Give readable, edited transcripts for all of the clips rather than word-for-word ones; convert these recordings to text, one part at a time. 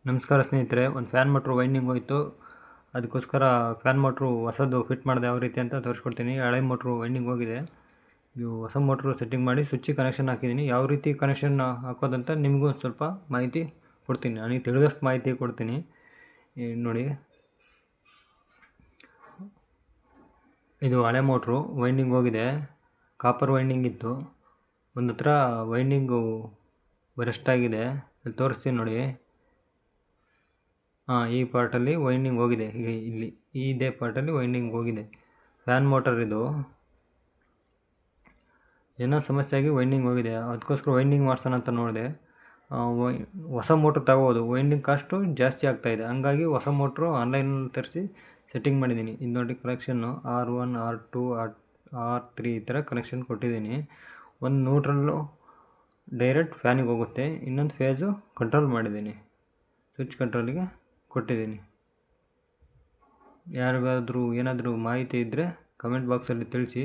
ನಮಸ್ಕಾರ ಸ್ನೇಹಿತರೆ, ಒಂದು ಫ್ಯಾನ್ ಮೋಟ್ರು ವೈಂಡಿಂಗ್ ಹೋಯಿತು. ಅದಕ್ಕೋಸ್ಕರ ಫ್ಯಾನ್ ಮೋಟ್ರು ಹೊಸದು ಫಿಟ್ ಮಾಡಿದೆ. ಯಾವ ರೀತಿ ಅಂತ ತೋರಿಸ್ಕೊಡ್ತೀನಿ. ಹಳೆ ಮೋಟ್ರು ವೈಂಡಿಂಗ್ ಹೋಗಿದೆ. ಇದು ಹೊಸ ಮೋಟ್ರು ಸೆಟ್ಟಿಂಗ್ ಮಾಡಿ ಸ್ವಿಚ್ಚಿಗೆ ಕನೆಕ್ಷನ್ ಹಾಕಿದ್ದೀನಿ. ಯಾವ ರೀತಿ ಕನೆಕ್ಷನ್ ಹಾಕೋದಂತ ನಿಮಗೂ ಒಂದು ಸ್ವಲ್ಪ ಮಾಹಿತಿ ಕೊಡ್ತೀನಿ. ನನಗೆ ತಿಳಿದಷ್ಟು ಮಾಹಿತಿ ಕೊಡ್ತೀನಿ ನೋಡಿ. ಇದು ಹಳೆ ಮೋಟ್ರು ವೈಂಡಿಂಗ್ ಹೋಗಿದೆ. ಕಾಪರ್ ವೈಂಡಿಂಗ್ ಇತ್ತು. ಒಂದು ಹತ್ರ ವೈಂಡಿಂಗು ಬರೆಸ್ಟ್ ಆಗಿದೆ. ಅಲ್ಲಿ ತೋರಿಸ್ತೀನಿ ನೋಡಿ. ಈ ಪಾರ್ಟಲ್ಲಿ ವೈಂಡಿಂಗ್ ಹೋಗಿದೆ. ಇಲ್ಲಿ ಇದೇ ಪಾರ್ಟಲ್ಲಿ ವೈಂಡಿಂಗ್ ಹೋಗಿದೆ. ಫ್ಯಾನ್ ಮೋಟರ್ ಇದು ಏನೋ ಸಮಸ್ಯೆ ಆಗಿ ವೈಂಡಿಂಗ್ ಹೋಗಿದೆ. ಅದಕ್ಕೋಸ್ಕರ ವೈಂಡಿಂಗ್ ಮಾಡಿಸೋಣ ಅಂತ ನೋಡಿದೆ. ಹೊಸ ಮೋಟ್ರ್ ತಗೋಬೋದು. ವೈಂಡಿಂಗ್ ಕಾಸ್ಟು ಜಾಸ್ತಿ ಆಗ್ತಾಯಿದೆ. ಹಂಗಾಗಿ ಹೊಸ ಮೋಟ್ರು ಆನ್ಲೈನಲ್ಲಿ ತರಿಸಿ ಸೆಟ್ಟಿಂಗ್ ಮಾಡಿದ್ದೀನಿ. ಇದು ನೋಡಿ ಕನೆಕ್ಷನ್ನು R1 R2 R3 ಈ ಥರ ಕನೆಕ್ಷನ್ ಕೊಟ್ಟಿದ್ದೀನಿ. ಒಂದು ನ್ಯೂಟ್ರಲ್ಲು ಡೈರೆಕ್ಟ್ ಫ್ಯಾನಿಗೆ ಹೋಗುತ್ತೆ. ಇನ್ನೊಂದು ಫೇಸು ಕಂಟ್ರೋಲ್ ಮಾಡಿದ್ದೀನಿ, ಸ್ವಿಚ್ ಕಂಟ್ರೋಲಿಗೆ ಕೊಟ್ಟಿದ್ದೀನಿ. ಯಾರಿಗಾದರೂ ಏನಾದರೂ ಮಾಹಿತಿ ಇದ್ದರೆ ಕಮೆಂಟ್ ಬಾಕ್ಸಲ್ಲಿ ತಿಳಿಸಿ,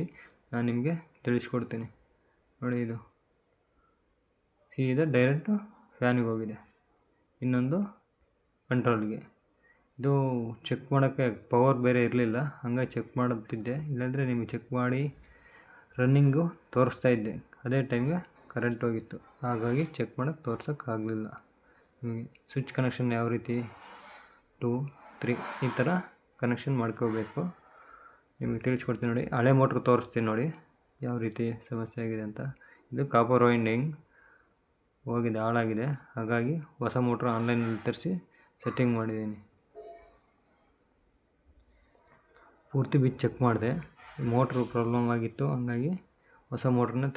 ನಾನು ನಿಮಗೆ ತಿಳಿಸ್ಕೊಡ್ತೀನಿ. ನೋಡಿ, ಇದು ಸೀದಾ ಡೈರೆಕ್ಟು ಫ್ಯಾನಿಗೆ ಹೋಗಿದೆ. ಇನ್ನೊಂದು ಕಂಟ್ರೋಲ್ಗೆ. ಇದು ಚೆಕ್ ಮಾಡೋಕ್ಕೆ ಪವರ್ ಬೇರೆ ಇರಲಿಲ್ಲ, ಹಂಗಾಗಿ ಚೆಕ್ ಮಾಡುತ್ತಿದ್ದೆ. ಇಲ್ಲಾಂದರೆ ನಿಮಗೆ ಚೆಕ್ ಮಾಡಿ ರನ್ನಿಂಗು ತೋರಿಸ್ತಾ ಇದ್ದೆ. ಅದೇ ಟೈಮ್ಗೆ ಕರೆಂಟ್ ಹೋಗಿತ್ತು, ಹಾಗಾಗಿ ಚೆಕ್ ಮಾಡೋಕ್ಕೆ ತೋರ್ಸೋಕ್ಕಾಗಲಿಲ್ಲ. ನಿಮಗೆ ಸ್ವಿಚ್ ಕನೆಕ್ಷನ್ ಯಾವ ರೀತಿ 2, 3 ಈ ಥರ ಕನೆಕ್ಷನ್ ಮಾಡ್ಕೋಬೇಕು. ನಿಮಗೆ ತಿಳಿಸ್ಕೊಡ್ತೀನಿ ನೋಡಿ. ಹಳೆ ಮೋಟ್ರ್ ತೋರಿಸ್ತೀನಿ ನೋಡಿ ಯಾವ ರೀತಿ ಸಮಸ್ಯೆ ಆಗಿದೆ ಅಂತ. ಇದು ಕಾಪರ್ ವೈಂಡಿಂಗ್ ಹೋಗಿದೆ, ಹಾಳಾಗಿದೆ. ಹಾಗಾಗಿ ಹೊಸ ಮೋಟ್ರ್ ಆನ್ಲೈನಲ್ಲಿ ತರಿಸಿ ಸೆಟ್ಟಿಂಗ್ ಮಾಡಿದ್ದೀನಿ. ಪೂರ್ತಿ ಬಿಚ್ಚಿ ಚೆಕ್ ಮಾಡಿದೆ. ಮೋಟ್ರು ಪ್ರಾಬ್ಲಮ್ ಆಗಿತ್ತು, ಹಂಗಾಗಿ ಹೊಸ ಮೋಟ್ರನ್ನ